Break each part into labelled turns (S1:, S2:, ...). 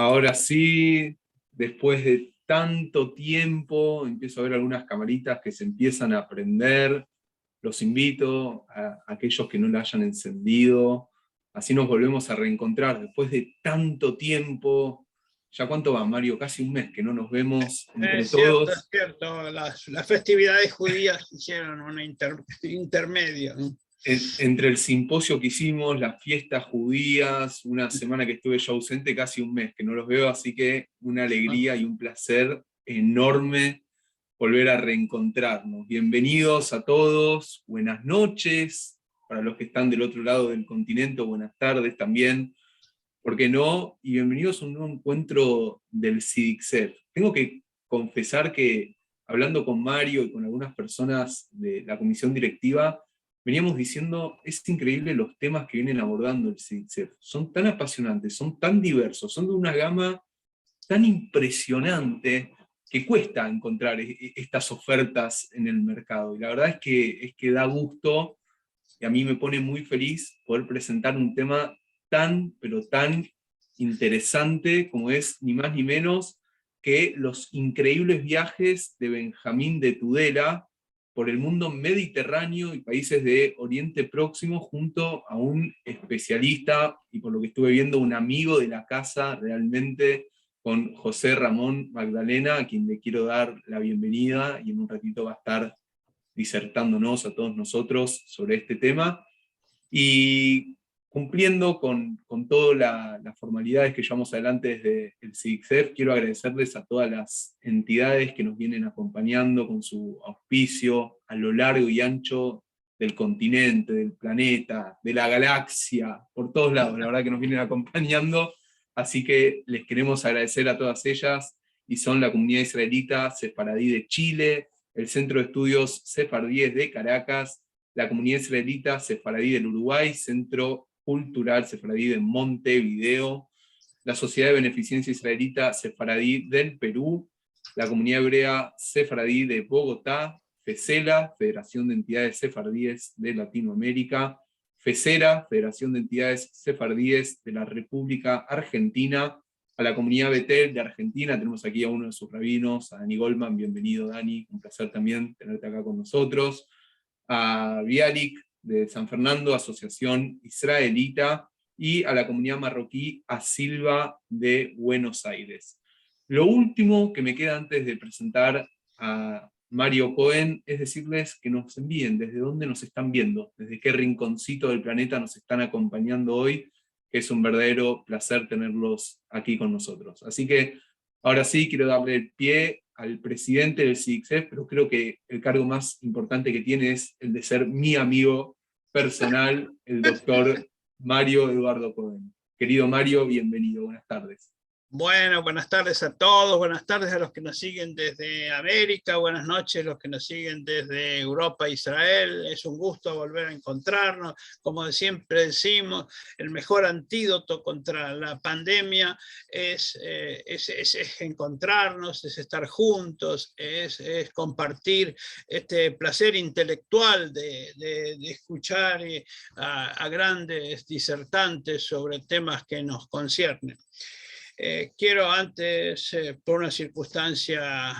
S1: Ahora sí, después de tanto tiempo, empiezo a ver algunas camaritas que se empiezan a prender. Los invito a aquellos que no la hayan encendido. Así nos volvemos a reencontrar después de tanto tiempo. ¿Ya cuánto va, Mario? Casi un mes que no nos vemos entre
S2: Es cierto, es
S1: todos.
S2: cierto. Las festividades judías hicieron un intermedio, ¿no?
S1: Entre el simposio que hicimos, las fiestas judías, una semana que estuve yo ausente, casi un mes que no los veo, así que una alegría y un placer enorme volver a reencontrarnos. Bienvenidos a todos, buenas noches, para los que están del otro lado del continente, buenas tardes también, ¿por qué no? Y bienvenidos a un nuevo encuentro del CIDICSEF. Tengo que confesar que hablando con Mario y con algunas personas de la comisión directiva, veníamos diciendo, es increíble los temas que vienen abordando el CIDICSEF. Son tan apasionantes, son tan diversos, son de una gama tan impresionante que cuesta encontrar estas ofertas en el mercado. Y la verdad es que da gusto, y a mí me pone muy feliz poder presentar un tema tan, pero tan interesante como es ni más ni menos que los increíbles viajes de Benjamín de Tudela por el mundo mediterráneo y países de Oriente Próximo, junto a un especialista, y por lo que estuve viendo, un amigo de la casa realmente, con José Ramón Magdalena, a quien le quiero dar la bienvenida, y en un ratito va a estar disertándonos a todos nosotros sobre este tema. Y cumpliendo con todas las formalidades que llevamos adelante desde el CIDICSEF, quiero agradecerles a todas las entidades que nos vienen acompañando con su auspicio a lo largo y ancho del continente, del planeta, de la galaxia, por todos lados, la verdad que nos vienen acompañando, así que les queremos agradecer a todas ellas, y son la comunidad israelita sefaradí de Chile, el Centro de Estudios Sefardíes de Caracas, la comunidad israelita sefaradí del Uruguay, Centro Cultural Sefaradí de Montevideo, la Sociedad de Beneficencia Israelita Sefaradí del Perú, la comunidad hebrea sefaradí de Bogotá, FESELA, Federación de Entidades Sefardíes de Latinoamérica, FESERA, Federación de Entidades Sefardíes de la República Argentina, a la comunidad Betel de Argentina, tenemos aquí a uno de sus rabinos, a Dani Goldman, bienvenido Dani, un placer también tenerte acá con nosotros, a Bialik de San Fernando, Asociación Israelita, y a la comunidad marroquí, a Silva de Buenos Aires. Lo último que me queda antes de presentar a Mario Cohen es decirles que nos envíen desde dónde nos están viendo, desde qué rinconcito del planeta nos están acompañando hoy, que es un verdadero placer tenerlos aquí con nosotros. Así que ahora sí quiero darle el pie al presidente del CIDICSEF, pero creo que el cargo más importante que tiene es el de ser mi amigo personal, el doctor Mario Eduardo Cohen. Querido Mario, bienvenido, buenas tardes.
S2: Bueno, buenas tardes a todos, buenas tardes a los que nos siguen desde América, buenas noches a los que nos siguen desde Europa, Israel. Es un gusto volver a encontrarnos. Como siempre decimos, el mejor antídoto contra la pandemia es encontrarnos, es estar juntos, es compartir este placer intelectual de escuchar a grandes disertantes sobre temas que nos conciernen. Quiero antes, por una circunstancia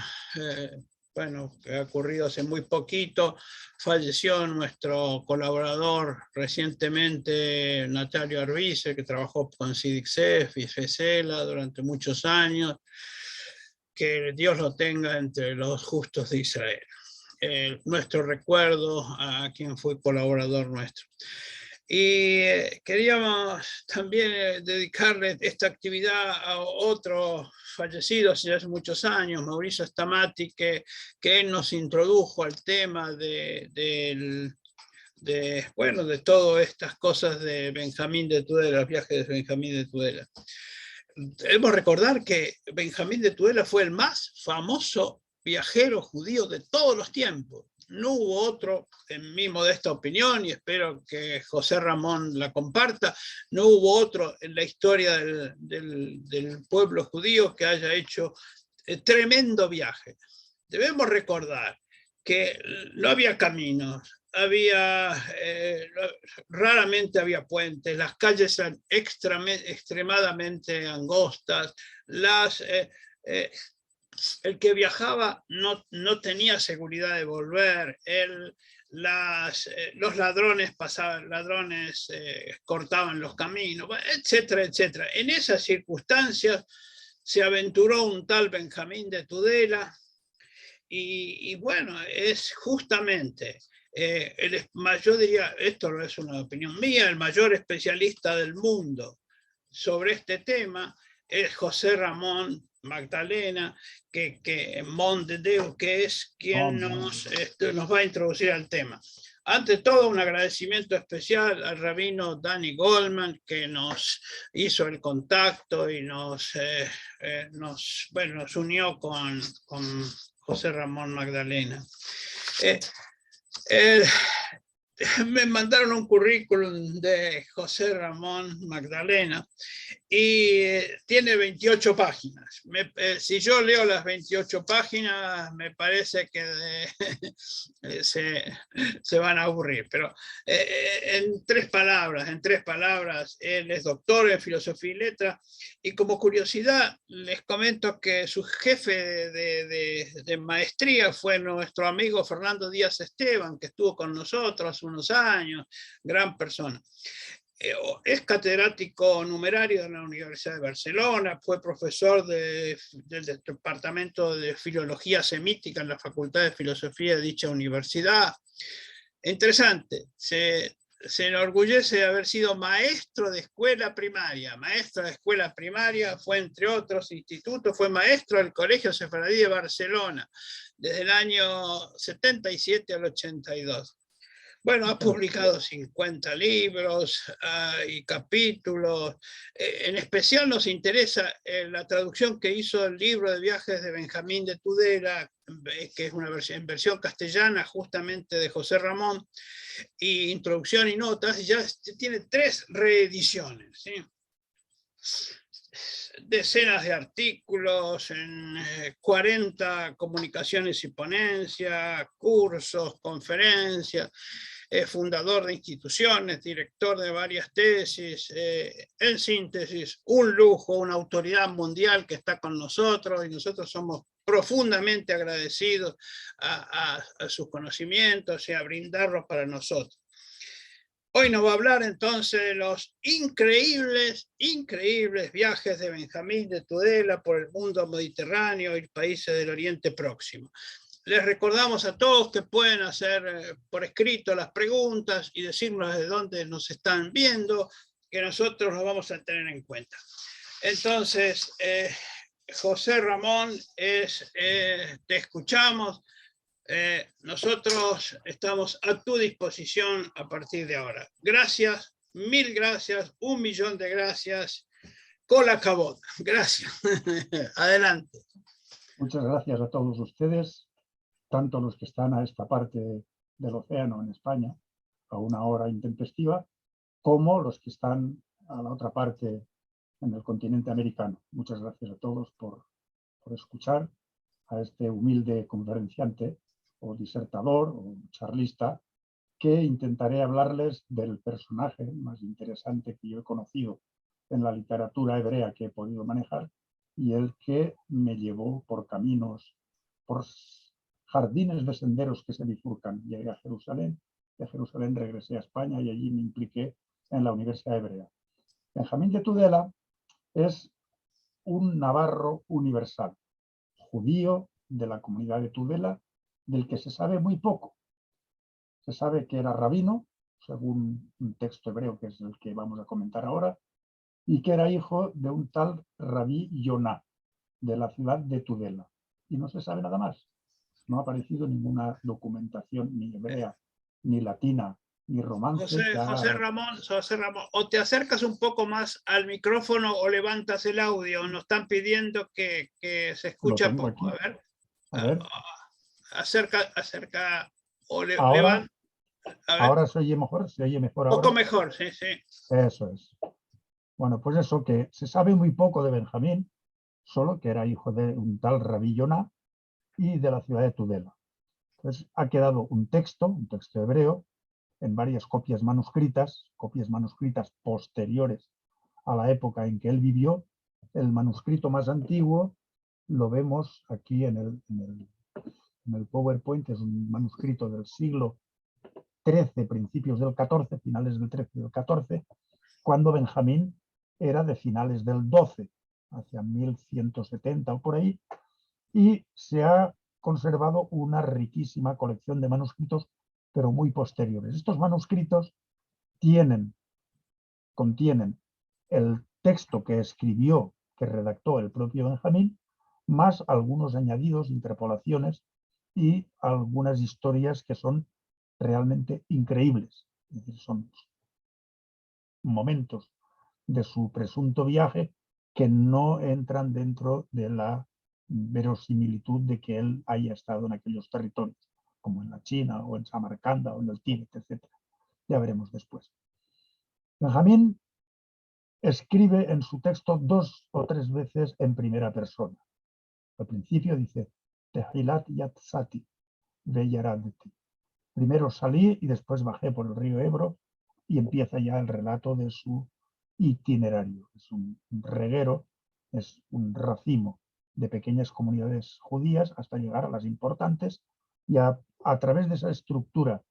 S2: bueno, que ha ocurrido hace muy poquito, falleció nuestro colaborador recientemente, Natalio Arbize, que trabajó con CIDICSEF y FESELA durante muchos años. Que Dios lo tenga entre los justos de Israel. Nuestro recuerdo a quien fue colaborador nuestro. Y queríamos también dedicarle esta actividad a otro fallecido hace muchos años, Mauricio Stamati, que él nos introdujo al tema bueno, de todas estas cosas de Benjamín de Tudela, los viajes de Benjamín de Tudela. Debemos recordar que Benjamín de Tudela fue el más famoso viajero judío de todos los tiempos. No hubo otro, en mi modesta opinión, y espero que José Ramón la comparta, no hubo otro en la historia del pueblo judío que haya hecho tremendo viaje. Debemos recordar que no había caminos, raramente había puentes, las calles eran extremadamente angostas, el que viajaba no tenía seguridad de volver, los ladrones cortaban los caminos, etcétera, etcétera. En esas circunstancias se aventuró un tal Benjamín de Tudela, y bueno, es justamente, yo diría, esto no es una opinión mía, el mayor especialista del mundo sobre este tema es José Ramón Magdalena, que Mondedeu, que es quien nos va a introducir al tema. Ante todo, un agradecimiento especial al rabino Danny Goldman, que nos hizo el contacto y nos unió con José Ramón Magdalena. Me mandaron un currículum de José Ramón Magdalena y tiene 28 páginas. Si yo leo las 28 páginas, me parece que se van a aburrir, pero en tres palabras, él es doctor en filosofía y letras, y como curiosidad les comento que su jefe de maestría fue nuestro amigo Fernando Díaz Esteban, que estuvo con nosotros hace unos años, gran persona. Es catedrático numerario de la Universidad de Barcelona, fue profesor del Departamento de Filología Semítica en la Facultad de Filosofía de dicha universidad. Interesante, se enorgullece de haber sido maestro de escuela primaria. Fue entre otros institutos, fue maestro del Colegio Sefaradí de Barcelona, desde el año 77 al 82. Bueno, ha publicado 50 libros y capítulos. En especial nos interesa la traducción que hizo del libro de viajes de Benjamín de Tudela, que es una versión castellana justamente de José Ramón, y introducción y notas. Ya tiene 3 reediciones, ¿sí? Decenas de artículos, en 40 comunicaciones y ponencias, cursos, conferencias, fundador de instituciones, director de varias tesis, en síntesis, un lujo, una autoridad mundial que está con nosotros, y nosotros somos profundamente agradecidos a sus conocimientos y a brindarlos para nosotros. Hoy nos va a hablar entonces de los increíbles viajes de Benjamín de Tudela por el mundo mediterráneo y países del Oriente Próximo. Les recordamos a todos que pueden hacer por escrito las preguntas y decirnos de dónde nos están viendo, que nosotros los vamos a tener en cuenta. Entonces, José Ramón, te escuchamos. Nosotros estamos a tu disposición a partir de ahora. Gracias, 1000 gracias, 1.000.000 de gracias. Kol hakavod. Gracias. Adelante.
S3: Muchas gracias a todos ustedes, tanto los que están a esta parte del océano en España, a una hora intempestiva, como los que están a la otra parte en el continente americano. Muchas gracias a todos por escuchar a este humilde conferenciante o disertador o charlista, que intentaré hablarles del personaje más interesante que yo he conocido en la literatura hebrea que he podido manejar, y el que me llevó por caminos, por jardines de senderos que se bifurcan. Llegué a Jerusalén, de Jerusalén regresé a España y allí me impliqué en la Universidad Hebrea. Benjamín de Tudela es un navarro universal, judío de la comunidad de Tudela, del que se sabe muy poco. Se sabe que era rabino, según un texto hebreo que es el que vamos a comentar ahora, y que era hijo de un tal Rabí Yonah, de la ciudad de Tudela. Y no se sabe nada más. No ha aparecido ninguna documentación ni hebrea, ni latina, ni romance.
S2: José Ramón, o te acercas un poco más al micrófono o levantas el audio. Nos están pidiendo que se escucha poco.
S3: Aquí.
S2: A ver. Acerca o
S3: ahora,
S2: levanta.
S3: Ahora se oye mejor,
S2: un poco mejor, sí.
S3: Eso es. Bueno, pues eso, que se sabe muy poco de Benjamín, solo que era hijo de un tal Rabí Yonah y de la ciudad de Tudela. Entonces ha quedado un texto hebreo, en varias copias manuscritas posteriores a la época en que él vivió. El manuscrito más antiguo lo vemos aquí en el PowerPoint, es un manuscrito del siglo XIII, principios del XIV, finales del XIII y del XIV, cuando Benjamín era de finales del XII, hacia 1170 o por ahí, y se ha conservado una riquísima colección de manuscritos, pero muy posteriores. Estos manuscritos contienen el texto que escribió, que redactó el propio Benjamín, más algunos añadidos, interpolaciones y algunas historias que son realmente increíbles. Es decir, son momentos de su presunto viaje que no entran dentro de la verosimilitud de que él haya estado en aquellos territorios, como en la China o en Samarcanda o en el Tíbet, etc. Ya veremos después. Benjamín escribe en su texto 2 o 3 veces en primera persona. Al principio dice, Tehilat Yatsati, Veyaradeti. Primero salí y después bajé por el río Ebro, y empieza ya el relato de su itinerario. Es un reguero, es un racimo de pequeñas comunidades judías hasta llegar a las importantes, y a través de esa estructura,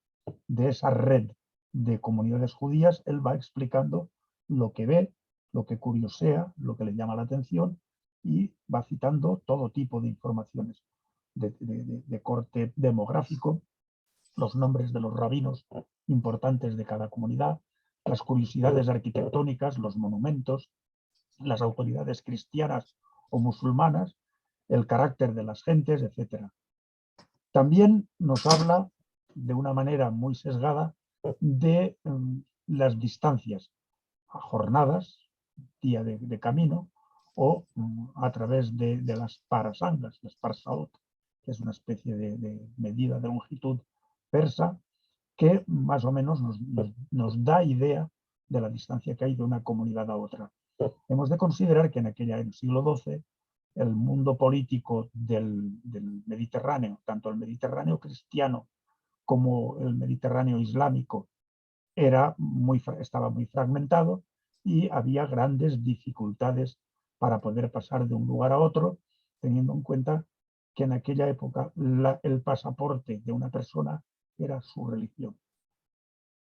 S3: de esa red de comunidades judías, él va explicando lo que ve, lo que curiosea, lo que le llama la atención, y va citando todo tipo de informaciones de corte demográfico, los nombres de los rabinos importantes de cada comunidad, las curiosidades arquitectónicas, los monumentos, las autoridades cristianas o musulmanas, el carácter de las gentes, etc. También nos habla de una manera muy sesgada de las distancias a jornadas, día de camino, o a través de las parasangas, las parsaot, que es una especie de medida de longitud persa, que más o menos nos da idea de la distancia que hay de una comunidad a otra. Hemos de considerar que en el siglo XII, el mundo político del Mediterráneo, tanto el Mediterráneo cristiano como el Mediterráneo islámico, estaba muy fragmentado, y había grandes dificultades para poder pasar de un lugar a otro, teniendo en cuenta que en aquella época el pasaporte de una persona era su religión.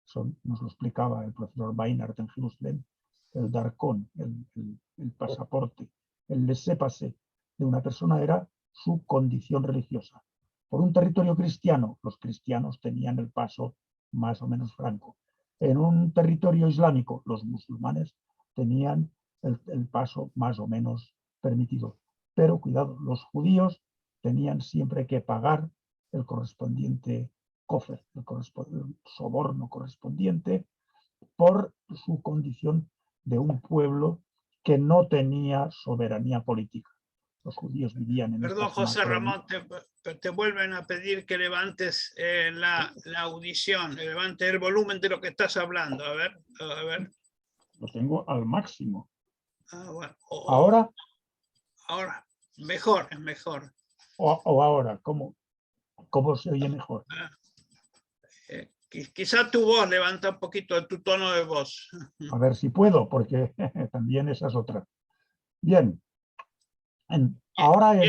S3: Eso nos lo explicaba el profesor Weinert en Jerusalén. El darcón, el pasaporte, el laissez-passer de una persona era su condición religiosa. Por un territorio cristiano, los cristianos tenían el paso más o menos franco. En un territorio islámico, los musulmanes tenían el paso más o menos permitido. Pero cuidado, los judíos tenían siempre que pagar el correspondiente cofre, el soborno correspondiente, por su condición de un pueblo que no tenía soberanía política. Los judíos vivían en...
S2: Perdón, José Ramón, te vuelven a pedir que levantes la audición, levantes el volumen de lo que estás hablando. A ver.
S3: Lo tengo al máximo.
S2: Bueno.
S3: ¿Ahora?
S2: Ahora, mejor, es mejor.
S3: ¿O ahora? ¿Cómo se oye mejor?
S2: Quizá tu voz levanta un poquito de tu tono de voz.
S3: A ver si puedo, porque también esa es otra. Bien. Ahora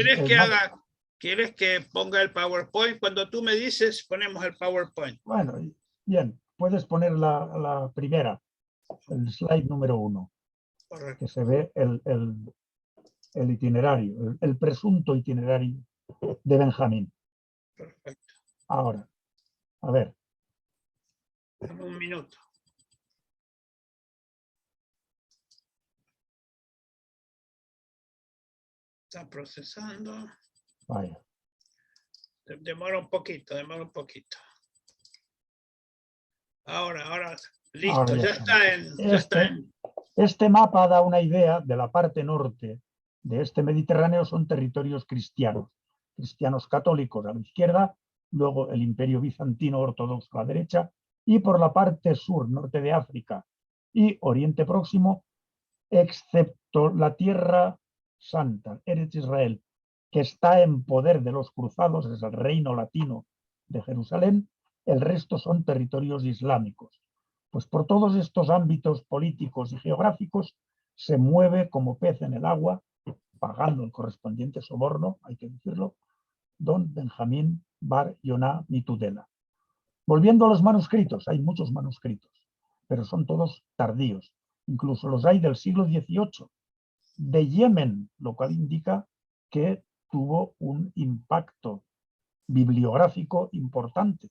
S2: ¿Quieres que ponga el PowerPoint? Cuando tú me dices, ponemos el PowerPoint.
S3: Bueno, bien. Puedes poner la primera, el slide número 1. Correcto. Que se ve el itinerario, el presunto itinerario de Benjamín.
S2: Perfecto.
S3: Ahora, a ver.
S2: En un minuto. Está procesando.
S3: Vaya.
S2: Demora un poquito. Ahora, listo, ya está en.
S3: Este mapa da una idea de la parte norte de este Mediterráneo. Son territorios cristianos católicos a la izquierda, luego el Imperio Bizantino Ortodoxo a la derecha, y por la parte sur, norte de África y Oriente Próximo, excepto la Tierra Santa, Eretz Israel, que está en poder de los cruzados, es el reino latino de Jerusalén, el resto son territorios islámicos. Pues por todos estos ámbitos políticos y geográficos se mueve como pez en el agua, pagando el correspondiente soborno, hay que decirlo, don Benjamín Bar Yonah Mitudela. Volviendo a los manuscritos, hay muchos manuscritos, pero son todos tardíos. Incluso los hay del siglo XVIII, de Yemen, lo cual indica que tuvo un impacto bibliográfico importante.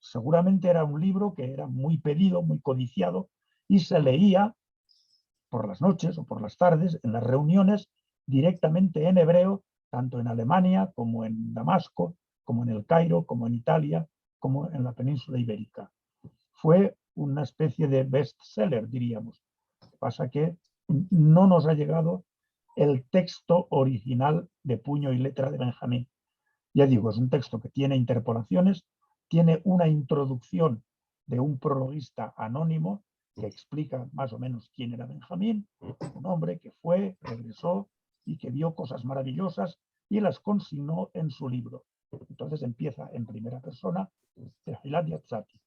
S3: Seguramente era un libro que era muy pedido, muy codiciado, y se leía por las noches o por las tardes en las reuniones directamente en hebreo, tanto en Alemania como en Damasco, como en el Cairo, como en Italia, como en la península ibérica. Fue una especie de bestseller, diríamos. Lo que pasa que no nos ha llegado el texto original de puño y letra de Benjamín. Ya digo, es un texto que tiene interpolaciones, tiene una introducción de un prologuista anónimo que explica más o menos quién era Benjamín, un hombre que fue, regresó y que vio cosas maravillosas y las consignó en su libro. Entonces empieza en primera persona, Tehilat Yatzati.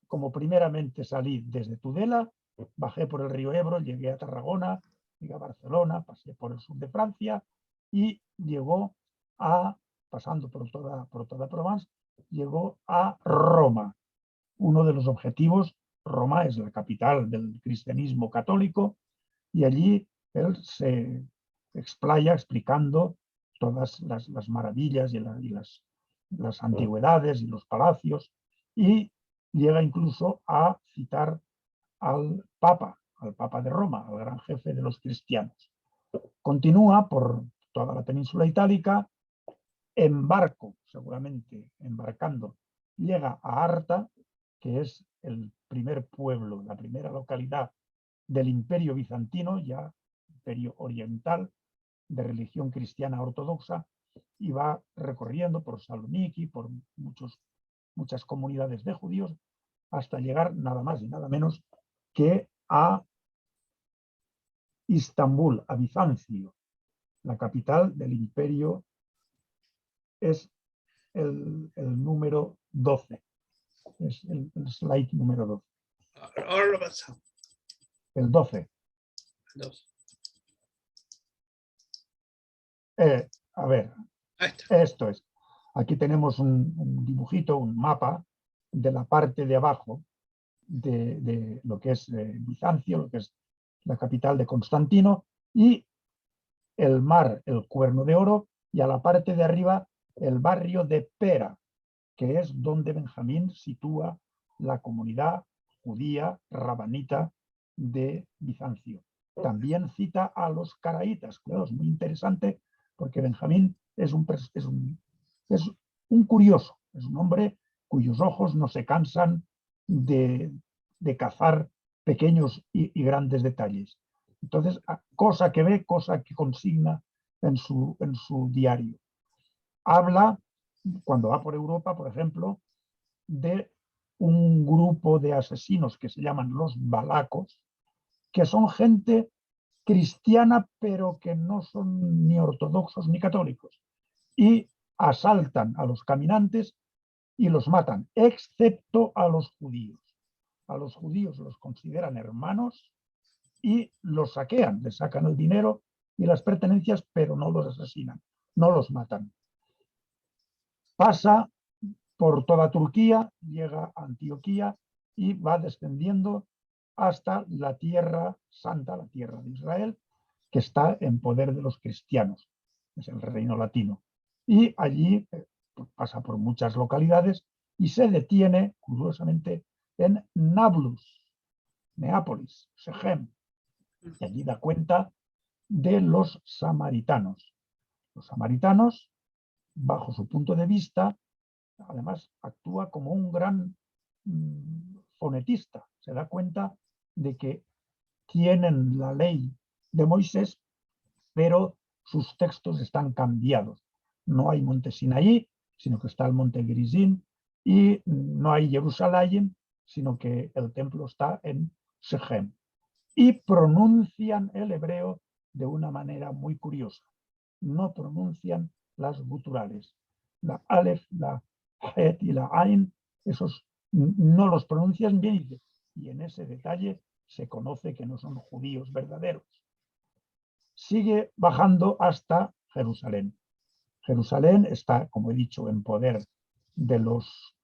S3: Como primeramente salí desde Tudela, bajé por el río Ebro, llegué a Tarragona, llegué a Barcelona, pasé por el sur de Francia y llegó pasando por toda Provence, llegó a Roma. Uno de los objetivos, Roma es la capital del cristianismo católico, y allí él se explaya explicando todas las maravillas y las antigüedades y los palacios, y llega incluso a citar al Papa de Roma, al gran jefe de los cristianos. Continúa por toda la península itálica, en barco, seguramente embarcando, llega a Arta, que es el primer pueblo, la primera localidad del Imperio Bizantino, ya Imperio Oriental, de religión cristiana ortodoxa, y va recorriendo por Saloniki, por muchas comunidades de judíos, hasta llegar nada más y nada menos que a Istambul, a Bizancio, la capital del Imperio. Es el número 12, es el slide número 12.
S2: Ahora lo pasamos.
S3: El 12. A ver, esto es. Aquí tenemos un dibujito, un mapa de la parte de abajo de lo que es Bizancio, lo que es la capital de Constantino, y el mar, el Cuerno de Oro, y a la parte de arriba el barrio de Pera, que es donde Benjamín sitúa la comunidad judía rabanita de Bizancio. También cita a los caraítas. Claro, es muy interesante porque Benjamín es un curioso, es un hombre cuyos ojos no se cansan de cazar pequeños y grandes detalles. Entonces, cosa que ve, cosa que consigna en su diario. Habla, cuando va por Europa, por ejemplo, de un grupo de asesinos que se llaman los balacos, que son gente cristiana, pero que no son ni ortodoxos ni católicos, y asaltan a los caminantes y los matan, excepto a los judíos. A los judíos los consideran hermanos y los saquean, les sacan el dinero y las pertenencias, pero no los asesinan, no los matan. Pasa por toda Turquía, llega a Antioquía y va descendiendo hasta la Tierra Santa, la tierra de Israel, que está en poder de los cristianos, es el reino latino. Y allí pasa por muchas localidades y se detiene, curiosamente, en Nablus, Neápolis, Shechem, y allí da cuenta de los samaritanos. Los samaritanos, bajo su punto de vista, además actúa como un gran fonetista. Se da cuenta de que tienen la ley de Moisés, pero sus textos están cambiados. No hay monte Sinaí, sino que está el monte Gerizim, y no hay Jerusalén, sino que el templo está en Shechem. Y pronuncian el hebreo de una manera muy curiosa. No pronuncian las guturales. la Aleph, la Het y la Ain, esos no los pronuncian bien, y en ese detalle se conoce que no son judíos verdaderos. Sigue bajando hasta Jerusalén. Jerusalén está, como he dicho, en poder de los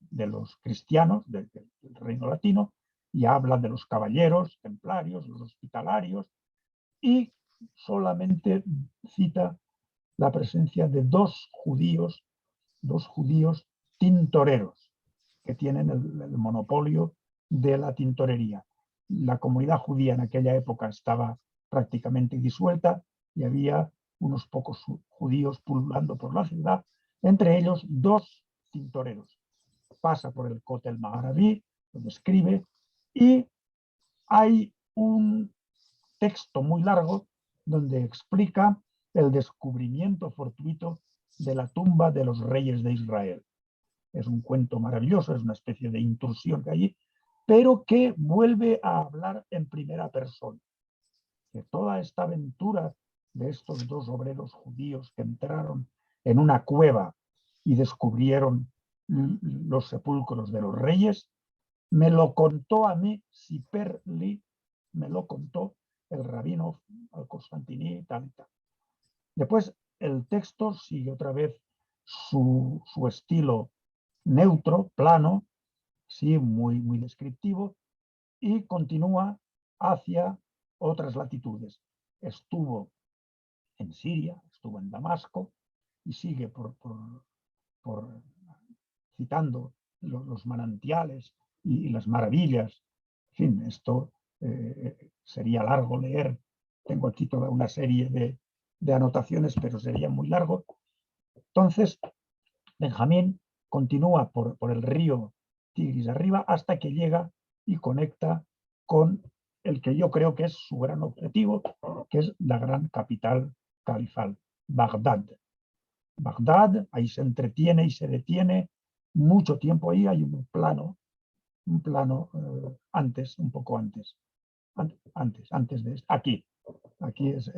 S3: cristianos del reino latino, y habla de los caballeros, templarios, los hospitalarios, y solamente cita la presencia de dos judíos tintoreros, que tienen el monopolio de la tintorería. La comunidad judía en aquella época estaba prácticamente disuelta y había unos pocos judíos pululando por la ciudad, entre ellos dos tintoreros. Pasa por el Kotel Ma'araví, donde escribe, y hay un texto muy largo donde explica el descubrimiento fortuito de la tumba de los reyes de Israel. Es un cuento maravilloso, es una especie de intrusión que hay allí, pero que vuelve a hablar en primera persona. Que toda esta aventura de estos dos obreros judíos que entraron en una cueva y descubrieron los sepulcros de los reyes, me lo contó a mí Siper Li, me lo contó el rabino al-Constantini y tal y tal. Después el texto sigue otra vez su estilo neutro, plano, sí, muy, muy descriptivo, y continúa hacia otras latitudes. Estuvo en Siria, estuvo en Damasco, y sigue por citando los manantiales y las maravillas. En fin, esto sería largo leer. Tengo aquí toda una serie de anotaciones, pero sería muy largo. Entonces, Benjamín continúa por el río Tigris arriba hasta que llega y conecta con el que yo creo que es su gran objetivo, que es la gran capital califal, Bagdad. Bagdad, ahí se entretiene y se detiene mucho tiempo ahí. Hay un plano antes, un poco antes de esto. Aquí es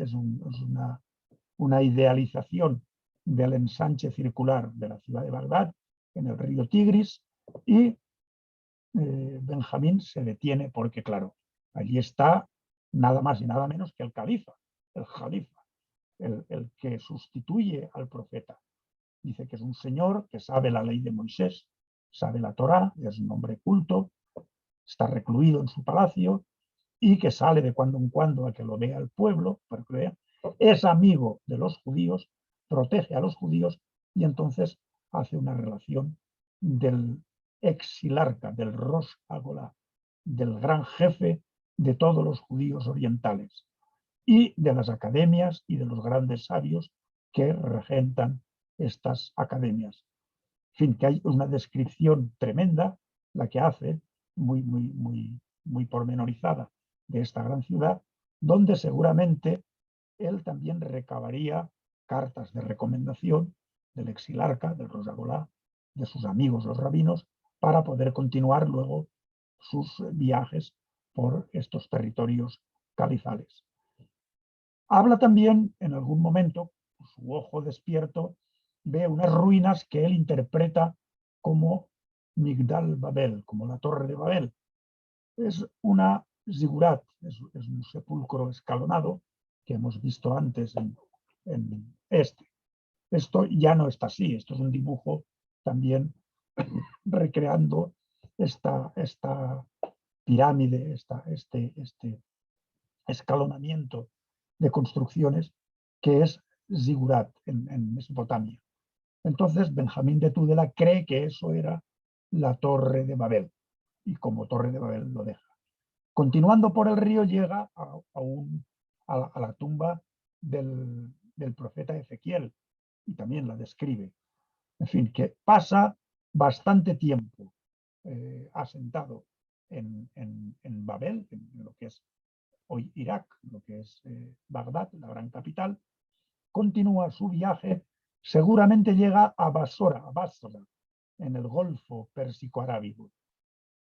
S3: una idealización del ensanche circular de la ciudad de Bagdad en el río Tigris, y Benjamín se detiene porque, claro, allí está nada más y nada menos que el califa, el jalifa, el que sustituye al profeta. Dice que es un señor que sabe la ley de Moisés, sabe la Torá, es un hombre culto, está recluido en su palacio y que sale de cuando en cuando a que lo vea el pueblo, para que vea, es amigo de los judíos, protege a los judíos, y entonces hace una relación del exilarca, del Rosh Agolá, del gran jefe de todos los judíos orientales, y de las academias y de los grandes sabios que regentan estas academias. En fin, que hay una descripción tremenda, la que hace, muy pormenorizada, de esta gran ciudad, donde seguramente él también recabaría cartas de recomendación del exilarca, del Rosh Agolá, de sus amigos los rabinos, para poder continuar luego sus viajes por estos territorios califales. Habla también, en algún momento, su ojo despierto ve unas ruinas que él interpreta como Migdal Babel, como la Torre de Babel. Es una zigurat, es un sepulcro escalonado que hemos visto antes en este. Esto ya no está así, esto es un dibujo también recreando esta pirámide, este escalonamiento de construcciones que es zigurat en Mesopotamia. Entonces Benjamín de Tudela cree que eso era la Torre de Babel, y como Torre de Babel lo deja. Continuando por el río llega a la tumba del profeta Ezequiel, y también la describe. En fin, que pasa bastante tiempo asentado en Babel, en lo que es hoy Irak, lo que es Bagdad, la gran capital. Continúa su viaje, seguramente llega a Basora, en el Golfo Pérsico-Arábigo.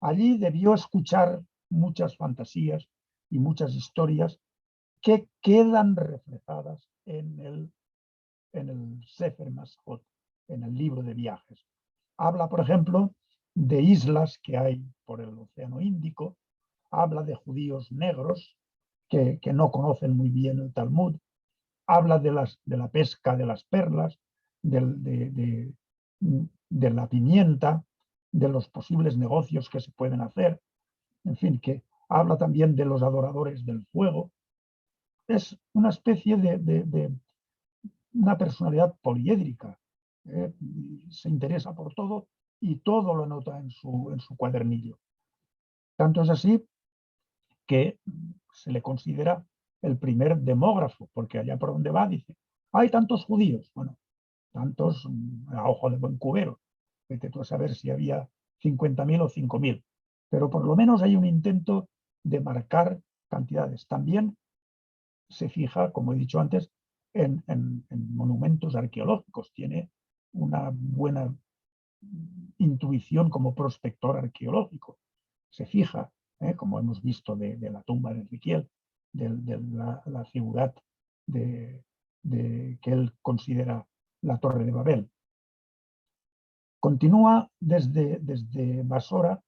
S3: Allí debió escuchar muchas fantasías y muchas historias que quedan reflejadas en el Sefer Maschot, en el libro de viajes. Habla, por ejemplo, de islas que hay por el Océano Índico, habla de judíos negros que no conocen muy bien el Talmud, habla de la pesca de las perlas, de la pimienta, de los posibles negocios que se pueden hacer, en fin, que habla también de los adoradores del fuego. Es una especie de una personalidad poliédrica, se interesa por todo y todo lo anota en su cuadernillo. Tanto es así que se le considera el primer demógrafo, porque allá por donde va dice, hay tantos judíos, bueno, tantos a ojo de buen cubero, vete tú a saber si había 50.000 o 5.000, pero por lo menos hay un intento de marcar cantidades. También se fija, como he dicho antes, en monumentos arqueológicos, tiene una buena intuición como prospector arqueológico. Se fija, como hemos visto de la tumba de Ezequiel, de la ciudad que él considera la Torre de Babel. Continúa desde Basora,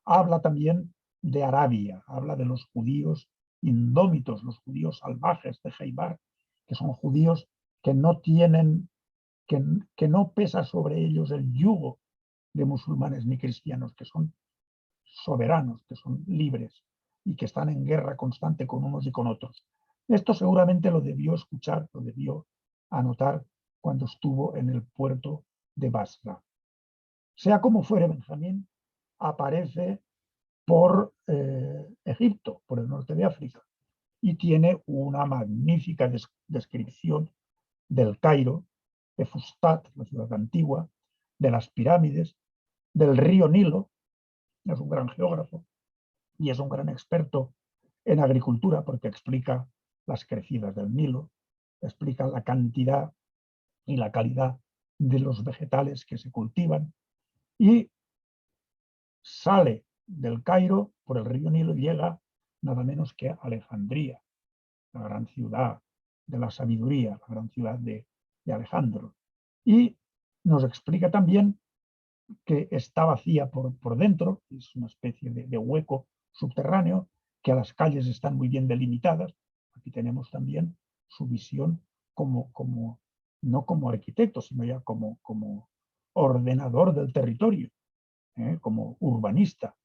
S3: habla también de Arabia, habla de los judíos indómitos, los judíos salvajes de Heibar, que son judíos que no tienen, que no pesa sobre ellos el yugo de musulmanes ni cristianos, que son soberanos, que son libres y que están en guerra constante con unos y con otros. Esto seguramente lo debió escuchar, lo debió anotar cuando estuvo en el puerto de Basra. Sea como fuere, Benjamín aparece por Egipto, por el norte de África, y tiene una magnífica descripción del Cairo, de Fustat, la ciudad antigua, de las pirámides, del río Nilo. Es un gran geógrafo y es un gran experto en agricultura porque explica las crecidas del Nilo, explica la cantidad y la calidad de los vegetales que se cultivan y sale del Cairo por el río Nilo y llega nada menos que a Alejandría, la gran ciudad de la sabiduría, la gran ciudad de Alejandro. Y nos explica también que está vacía por dentro, es una especie de hueco subterráneo, que las calles están muy bien delimitadas. Aquí tenemos también su visión no como arquitecto, sino ya como ordenador del territorio, como urbanista,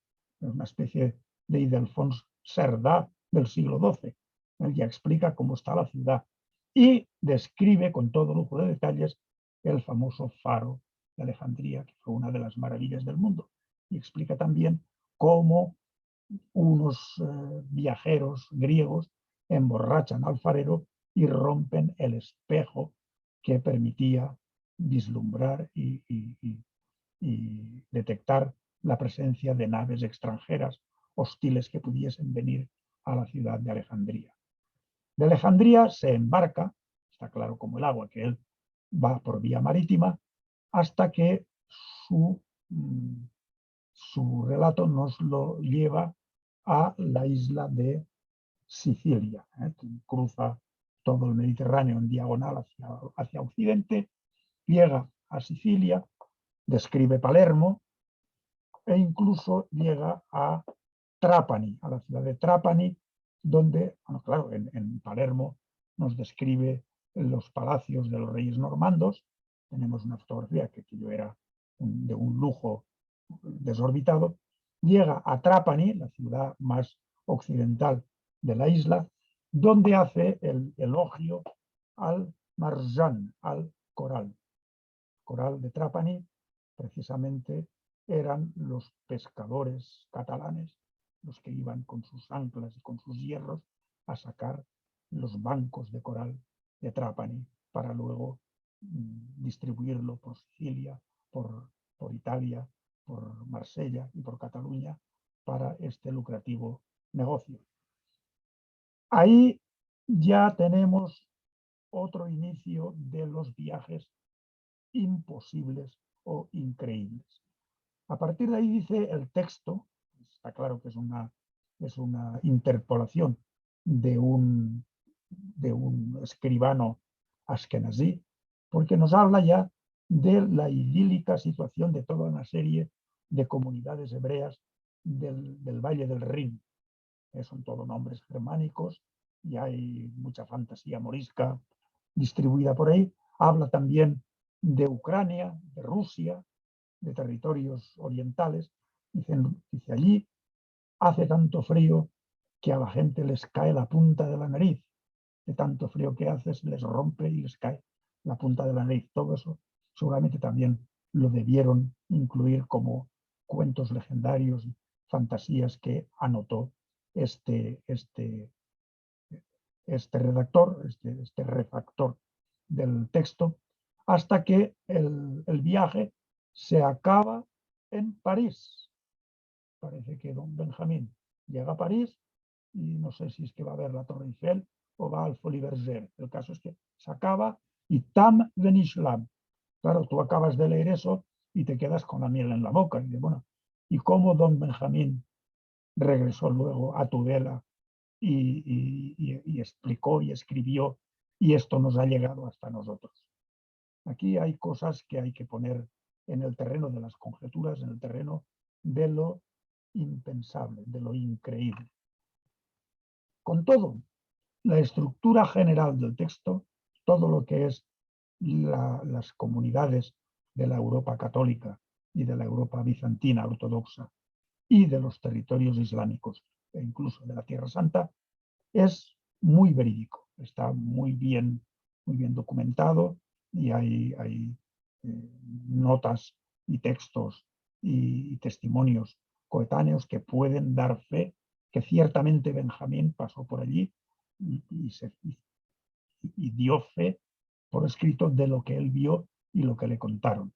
S3: una especie de Ildefonso Cerdà del siglo XII. Él ya explica cómo está la ciudad y describe con todo lujo de detalles el famoso faro de Alejandría, que fue una de las maravillas del mundo. Y explica también cómo unos viajeros griegos emborrachan al farero y rompen el espejo que permitía vislumbrar y detectar la presencia de naves extranjeras hostiles que pudiesen venir a la ciudad de Alejandría. De Alejandría se embarca, está claro como el agua que él va por vía marítima, hasta que su relato nos lo lleva a la isla de Sicilia. Cruza todo el Mediterráneo en diagonal hacia occidente, llega a Sicilia, describe Palermo e incluso llega a Trapani, a la ciudad de Trapani, donde, bueno, claro, en Palermo nos describe los palacios de los reyes normandos. Tenemos una fotografía que yo era de un lujo desorbitado. Llega a Trapani, la ciudad más occidental de la isla, donde hace el elogio al marján, al coral. Coral de Trapani, precisamente, eran los pescadores catalanes los que iban con sus anclas y con sus hierros a sacar los bancos de coral de Trapani para luego distribuirlo por Sicilia, por Italia, por Marsella y por Cataluña para este lucrativo negocio. Ahí ya tenemos otro inicio de los viajes imposibles o increíbles. A partir de ahí dice el texto, está claro que es una interpolación de un escribano askenazí, porque nos habla ya de la idílica situación de toda una serie de comunidades hebreas del Valle del Rin. Son todos nombres germánicos y hay mucha fantasía morisca distribuida por ahí. Habla también de Ucrania, de Rusia, de territorios orientales. Dice allí hace tanto frío que a la gente les cae la punta de la nariz. De tanto frío que hace, se les rompe y les cae la punta de la nariz. Todo eso seguramente también lo debieron incluir como cuentos legendarios, fantasías que anotó este redactor, este refactor del texto, hasta que el viaje se acaba en París. Parece que don Benjamín llega a París y no sé si es que va a ver la Torre Eiffel o va al Folies Bergère. El caso es que se acaba y Tam Venishlam. Claro, tú acabas de leer eso y te quedas con la miel en la boca. Y bueno, ¿y cómo don Benjamín regresó luego a Tudela y explicó y escribió y esto nos ha llegado hasta nosotros? Aquí hay cosas que hay que poner en el terreno de las conjeturas, en el terreno de lo impensable, de lo increíble. Con todo, la estructura general del texto, todo lo que es las comunidades de la Europa católica y de la Europa bizantina ortodoxa y de los territorios islámicos e incluso de la Tierra Santa, es muy verídico, está muy bien documentado y hay notas y textos y testimonios coetáneos que pueden dar fe que ciertamente Benjamín pasó por allí y dio fe por escrito de lo que él vio y lo que le contaron.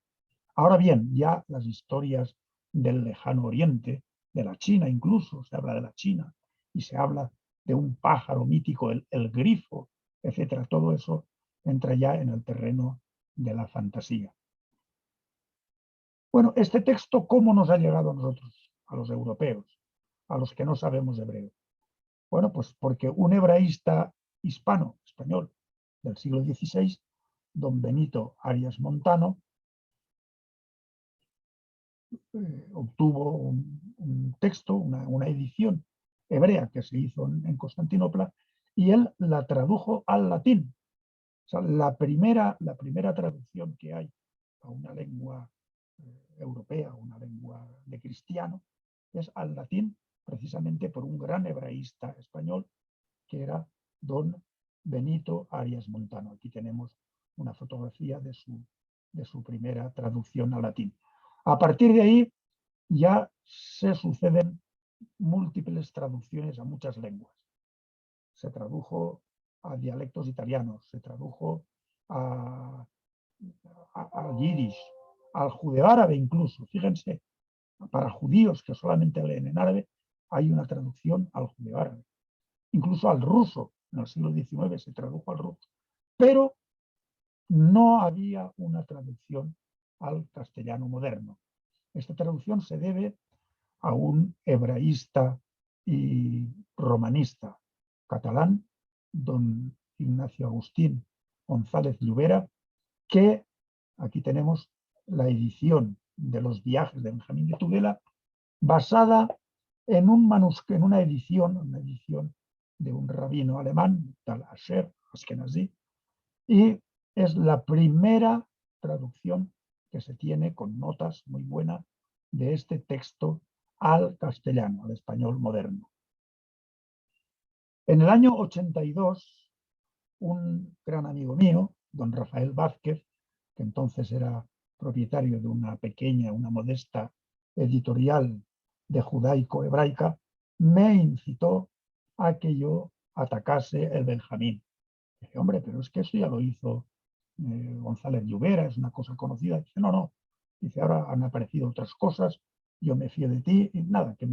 S3: Ahora bien, ya las historias del lejano oriente, de la China incluso, se habla de la China y se habla de un pájaro mítico, el grifo, etcétera. Todo eso entra ya en el terreno de la fantasía. Bueno, este texto, ¿cómo nos ha llegado a nosotros, a los europeos, a los que no sabemos hebreo? Bueno, pues porque un hebraísta español del siglo XVI, don Benito Arias Montano, obtuvo un texto, una edición hebrea que se hizo en Constantinopla y él la tradujo al latín. O sea, la primera traducción que hay a una lengua europea, una lengua de cristiano, es al latín precisamente por un gran hebraísta español que era don Benito Arias Montano. Aquí tenemos una fotografía de su primera traducción al latín. A partir de ahí ya se suceden múltiples traducciones a muchas lenguas. Se tradujo a dialectos italianos, se tradujo al yiddish, al judeoárabe incluso. Fíjense, para judíos que solamente leen en árabe, hay una traducción al judeoárabe. Incluso al ruso, en el siglo XIX se tradujo al ruso. Pero no había una traducción al castellano moderno. Esta traducción se debe a un hebraísta y romanista catalán, don Ignacio Agustín González Llobera, que aquí tenemos la edición de los viajes de Benjamín de Tudela, basada en una edición de un rabino alemán, tal Asher Ashkenazi, y es la primera traducción que se tiene con notas muy buenas de este texto al castellano, al español moderno. En el año 82, un gran amigo mío, don Rafael Vázquez, que entonces era propietario de una pequeña, una modesta editorial de judaico-hebraica, me incitó a que yo atacase el Benjamín. Dije, hombre, pero es que eso ya lo hizo González Llobera, es una cosa conocida. Dice, no. Dice, ahora han aparecido otras cosas, yo me fío de ti, y nada, que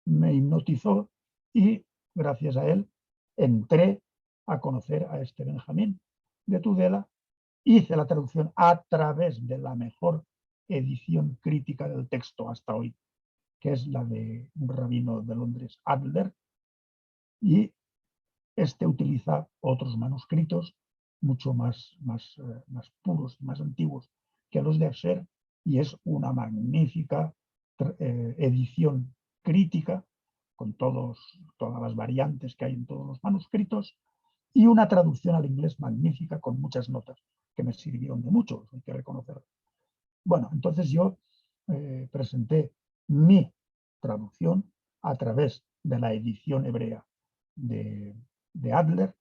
S3: me hipnotizó y gracias a él entré a conocer a este Benjamín de Tudela, hice la traducción a través de la mejor edición crítica del texto hasta hoy, que es la de un rabino de Londres, Adler, y este utiliza otros manuscritos mucho más puros y más antiguos que los de Escher, y es una magnífica edición crítica con todas las variantes que hay en todos los manuscritos, y una traducción al inglés magnífica con muchas notas que me sirvieron de mucho, hay que reconocerlo. Bueno, entonces yo presenté mi traducción a través de la edición hebrea de Adler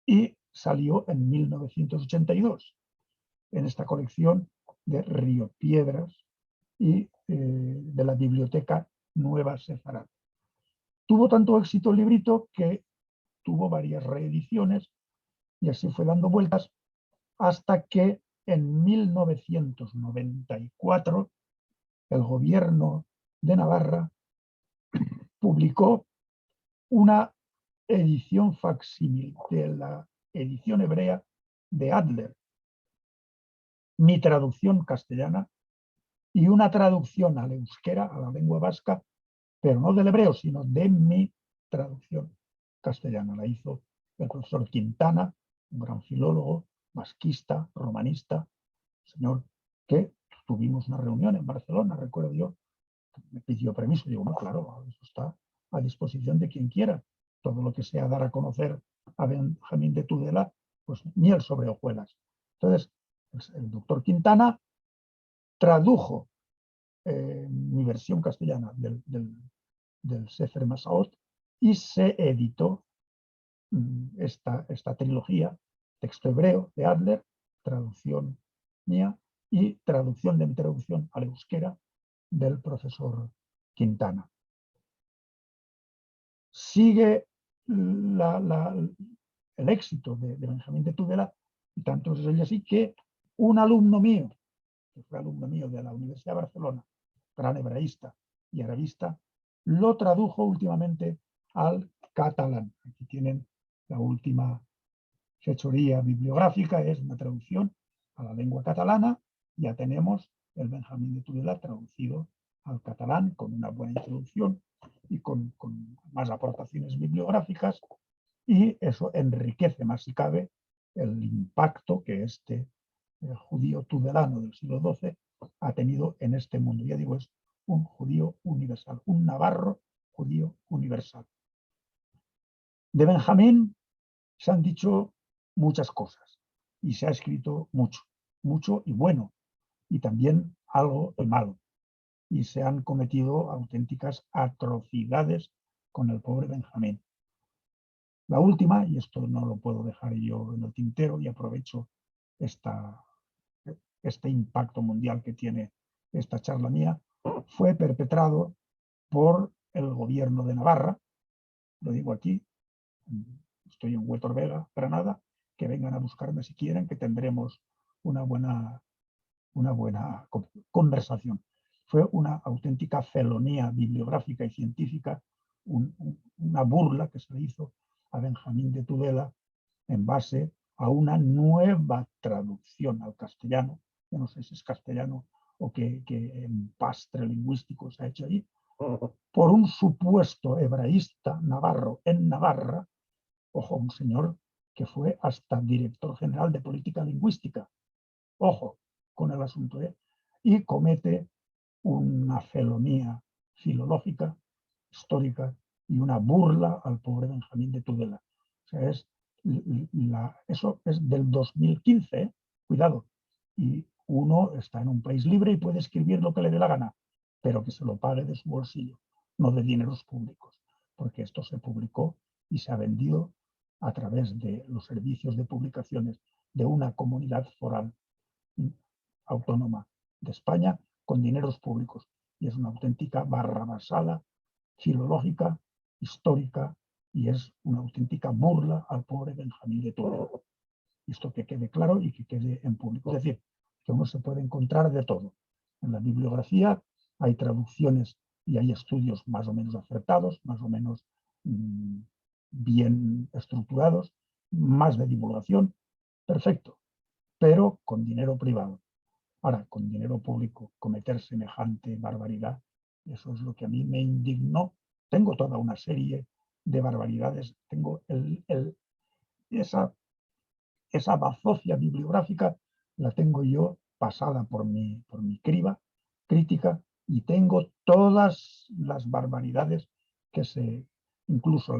S3: y salió en 1982 en esta colección de Río Piedras y de la Biblioteca Nueva Sefarad. Tuvo tanto éxito el librito que tuvo varias reediciones y así fue dando vueltas hasta que en 1994 el gobierno de Navarra publicó una edición facsímil de la edición hebrea de Adler, mi traducción castellana y una traducción al euskera, a la lengua vasca, pero no del hebreo, sino de mi traducción castellana. La hizo el profesor Quintana, un gran filólogo, vasquista, romanista, señor que tuvimos una reunión en Barcelona, recuerdo yo, me pidió permiso, digo, no, claro, eso está a disposición de quien quiera, todo lo que sea dar a conocer a Benjamín de Tudela, pues miel sobre hojuelas. Entonces, el doctor Quintana tradujo mi versión castellana del Sefer Masaot y se editó esta trilogía, texto hebreo de Adler, traducción mía y traducción de mi traducción al euskera del profesor Quintana. Sigue el éxito de Benjamín de Tudela, y tanto es ella así que un alumno mío, que fue alumno mío de la Universidad de Barcelona, gran hebraísta y arabista, lo tradujo últimamente al catalán. Aquí tienen la última fechoría bibliográfica, es una traducción a la lengua catalana. Ya tenemos el Benjamín de Tudela traducido al catalán con una buena introducción y con más aportaciones bibliográficas, y eso enriquece más si cabe el impacto que este judío tudelano del siglo XII ha tenido en este mundo. Ya digo, es un judío universal, un navarro judío universal. De Benjamín se han dicho muchas cosas y se ha escrito mucho, mucho y bueno, y también algo de malo. Y se han cometido auténticas atrocidades con el pobre Benjamín. La última, y esto no lo puedo dejar yo en el tintero y aprovecho este impacto mundial que tiene esta charla mía, fue perpetrado por el gobierno de Navarra, lo digo aquí, estoy en Huétor Vega, Granada, que vengan a buscarme si quieren, que tendremos una buena conversación. Fue una auténtica felonía bibliográfica y científica, una burla que se le hizo a Benjamín de Tudela en base a una nueva traducción al castellano, yo no sé si es castellano o qué empastre lingüístico se ha hecho ahí, por un supuesto hebraísta navarro en Navarra, ojo, un señor que fue hasta director general de política lingüística, ojo con el asunto, y comete una felonía filológica, histórica, y una burla al pobre Benjamín de Tudela. O sea, eso es del 2015, cuidado, y uno está en un país libre y puede escribir lo que le dé la gana, pero que se lo pague de su bolsillo, no de dineros públicos, porque esto se publicó y se ha vendido a través de los servicios de publicaciones de una comunidad foral autónoma de España con dineros públicos, y es una auténtica barrabasada filológica, histórica, y es una auténtica burla al pobre Benjamín de Tudela. Esto que quede claro y que quede en público. Es decir, que uno se puede encontrar de todo. En la bibliografía hay traducciones y hay estudios más o menos acertados, más o menos bien estructurados, más de divulgación, perfecto, pero con dinero privado. Ahora, con dinero público, cometer semejante barbaridad, eso es lo que a mí me indignó. Tengo toda una serie de barbaridades, tengo esa bazofia bibliográfica, la tengo yo pasada por mi criba crítica, y tengo todas las barbaridades que incluso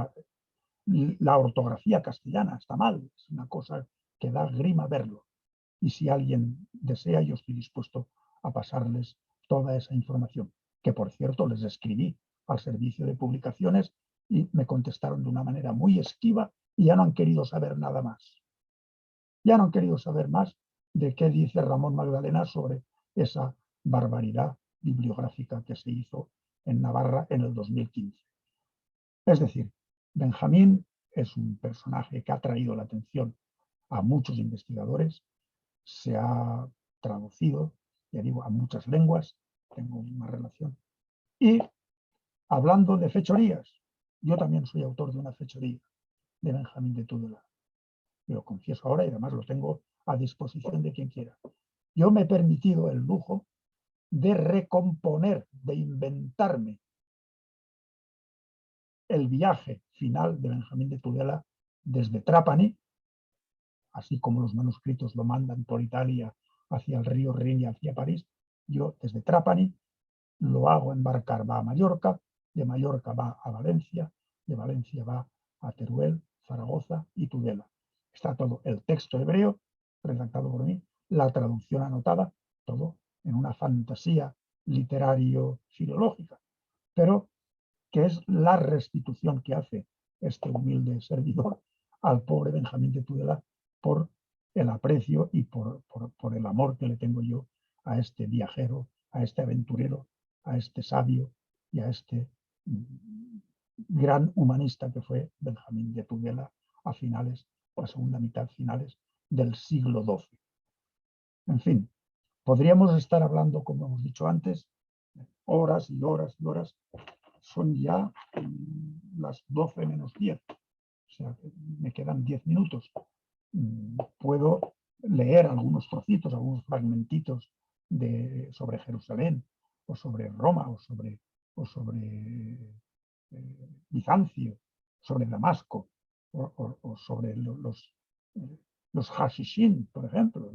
S3: la ortografía castellana está mal, es una cosa que da grima verlo. Y si alguien desea, yo estoy dispuesto a pasarles toda esa información, que por cierto les escribí al servicio de publicaciones y me contestaron de una manera muy esquiva y ya no han querido saber nada más. Ya no han querido saber más de qué dice Ramón Magdalena sobre esa barbaridad bibliográfica que se hizo en Navarra en el 2015. Es decir, Benjamín es un personaje que ha traído la atención a muchos investigadores, se ha traducido, ya digo, a muchas lenguas, tengo una relación. Y hablando de fechorías, yo también soy autor de una fechoría de Benjamín de Tudela. Lo confieso ahora y además lo tengo a disposición de quien quiera. Yo me he permitido el lujo de recomponer, de inventarme el viaje final de Benjamín de Tudela desde Trapani, así como los manuscritos lo mandan por Italia hacia el río Rin y hacia París. Yo desde Trapani lo hago embarcar, va a Mallorca, de Mallorca va a Valencia, de Valencia va a Teruel, Zaragoza y Tudela. Está todo el texto hebreo redactado por mí, la traducción anotada, todo en una fantasía literario-filológica, pero que es la restitución que hace este humilde servidor al pobre Benjamín de Tudela por el aprecio y por el amor que le tengo yo a este viajero, a este aventurero, a este sabio y a este gran humanista que fue Benjamín de Tudela a finales, la segunda mitad finales del siglo XII. En fin, podríamos estar hablando, como hemos dicho antes, horas y horas y horas. Son ya las 12 menos 10, o sea, me quedan 10 minutos. Puedo leer algunos trocitos, algunos fragmentitos sobre Jerusalén, o sobre Roma, o sobre Bizancio, sobre Damasco, o sobre los Hashishim, por ejemplo.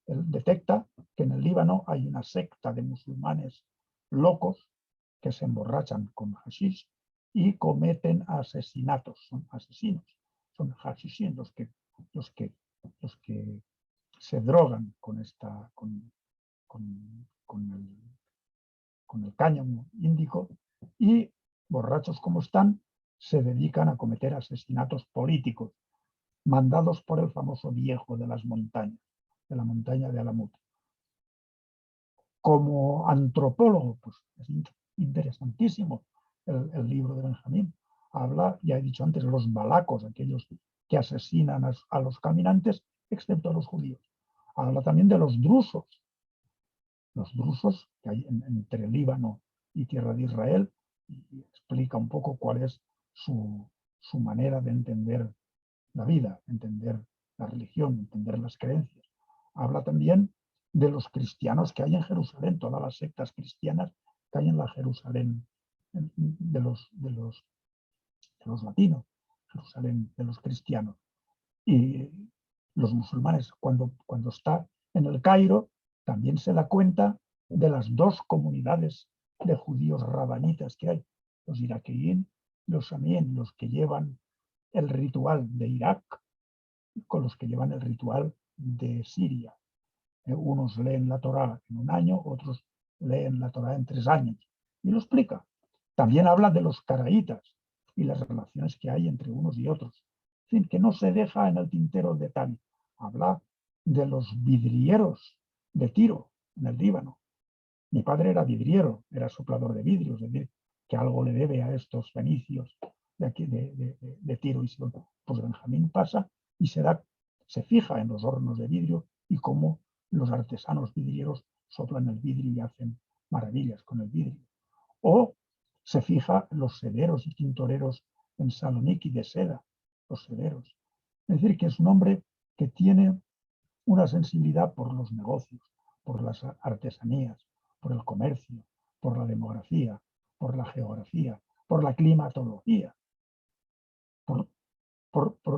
S3: Él detecta que en el Líbano hay una secta de musulmanes locos que se emborrachan con hashish y cometen asesinatos, son asesinos, son hashishim los que se drogan con el cáñamo índico, y borrachos como están, se dedican a cometer asesinatos políticos, mandados por el famoso viejo de las montañas, de la montaña de Alamut. Como antropólogo, pues es interesantísimo el libro de Benjamín. Habla, ya he dicho antes, los balacos, aquellos que asesinan a los caminantes, excepto a los judíos. Habla también de los drusos que hay entre Líbano y Tierra de Israel, y explica un poco cuál es su manera de entender la vida, entender la religión, entender las creencias. Habla también de los cristianos que hay en Jerusalén, todas las sectas cristianas que hay en la Jerusalén de los latinos, Jerusalén de los cristianos. Y los musulmanes, cuando está en el Cairo, también se da cuenta de las dos comunidades de judíos rabanitas que hay, los iraquíes, los samíen, los que llevan el ritual de Irak, con los que llevan el ritual de Siria. Unos leen la Torá en un año, otros leen la Torá en 3 años. Y lo explica. También habla de los caraítas y las relaciones que hay entre unos y otros. En fin, que no se deja en el tintero el detalle. Habla de los vidrieros de Tiro, en el Líbano. Mi padre era vidriero, era soplador de vidrios, es decir, que algo le debe a estos fenicios de aquí de Tiro y Sidón. Pues Benjamín pasa y se fija en los hornos de vidrio y cómo los artesanos vidrieros soplan el vidrio y hacen maravillas con el vidrio. O se fija en los sederos y tintoreros en Saloniki de seda, los sederos. Es decir, que es un hombre que tiene una sensibilidad por los negocios, por las artesanías, por el comercio, por la demografía, por la geografía, por la climatología, por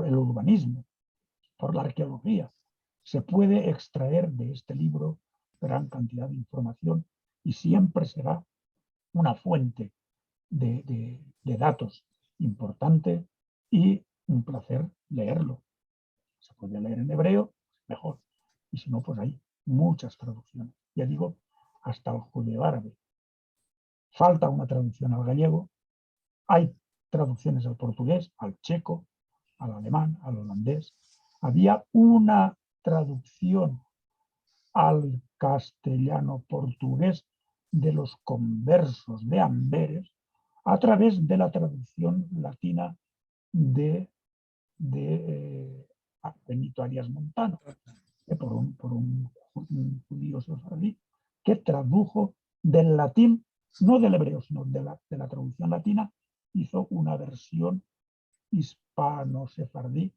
S3: el urbanismo, por la arqueología. Se puede extraer de este libro gran cantidad de información y siempre será una fuente de datos importante y un placer leerlo. Se puede leer en hebreo, mejor. Y si no, pues hay muchas traducciones. Ya digo, hasta el judeo árabe. Falta una traducción al gallego. Hay traducciones al portugués, al checo, al alemán, al holandés. Había una traducción al castellano portugués de los conversos de Amberes a través de la traducción latina de Benito Arias Montano, por un judío sefardí, que tradujo del latín, no del hebreo, sino de la traducción latina, hizo una versión hispano-sefardí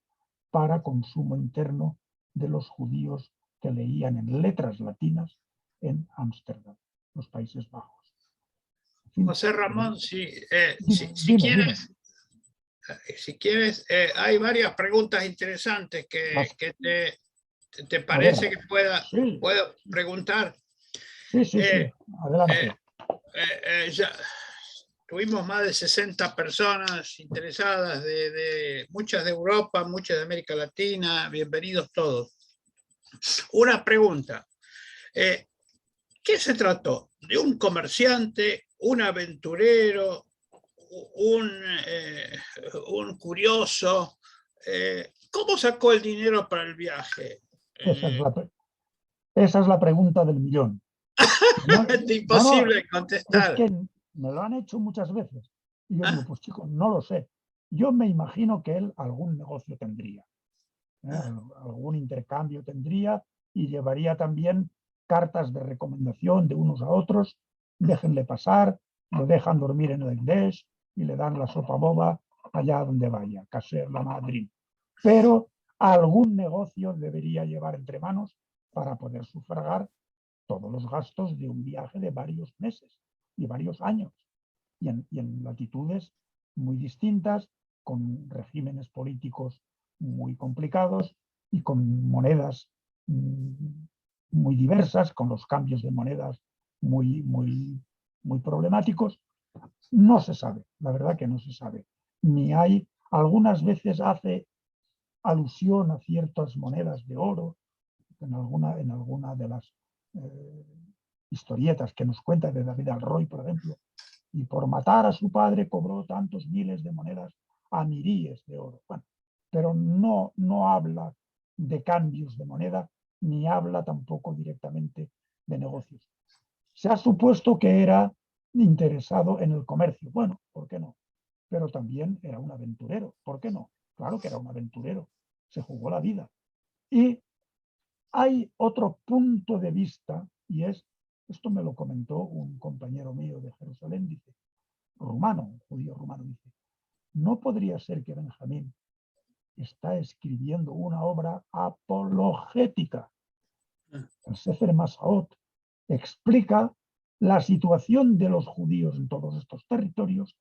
S3: para consumo interno de los judíos que leían en letras latinas en Ámsterdam, los Países Bajos. En fin,
S2: José Ramón, si
S3: dime.
S2: quieres, hay varias preguntas interesantes que te parece que puedo preguntar.
S3: Sí, adelante.
S2: Ya tuvimos más de 60 personas interesadas, muchas de Europa, muchas de América Latina. Bienvenidos todos. Una pregunta. ¿Qué se trató? ¿De un comerciante, un aventurero, un curioso? ¿Cómo sacó el dinero para el viaje?
S3: Esa es la pregunta del millón.
S2: Es imposible contestar.
S3: Es que me lo han hecho muchas veces. Y yo digo, pues chicos, no lo sé. Yo me imagino que él algún negocio tendría. Algún intercambio tendría y llevaría también cartas de recomendación de unos a otros. Déjenle pasar, lo dejan dormir en el English y le dan la sopa boba allá donde vaya, Caser la Madrid. Pero algún negocio debería llevar entre manos para poder sufragar todos los gastos de un viaje de varios meses y varios años, y en latitudes muy distintas, con regímenes políticos muy complicados y con monedas muy diversas, con los cambios de monedas muy problemáticos. No se sabe, la verdad que no se sabe. Ni hay, algunas veces hace alusión a ciertas monedas de oro, en alguna de las historietas que nos cuenta de David Alroy, por ejemplo, y por matar a su padre cobró tantos miles de monedas amiríes de oro. Bueno, pero no habla de cambios de moneda, ni habla tampoco directamente de negocios. Se ha supuesto que era interesado en el comercio. Bueno, ¿por qué no? Pero también era un aventurero. ¿Por qué no? Claro que era un aventurero. Se jugó la vida. Y hay otro punto de vista, y esto me lo comentó un compañero mío de Jerusalén, dice, rumano, un judío rumano, dice, ¿no podría ser que Benjamín está escribiendo una obra apologética? El Sefer Masaot explica la situación de los judíos en todos estos territorios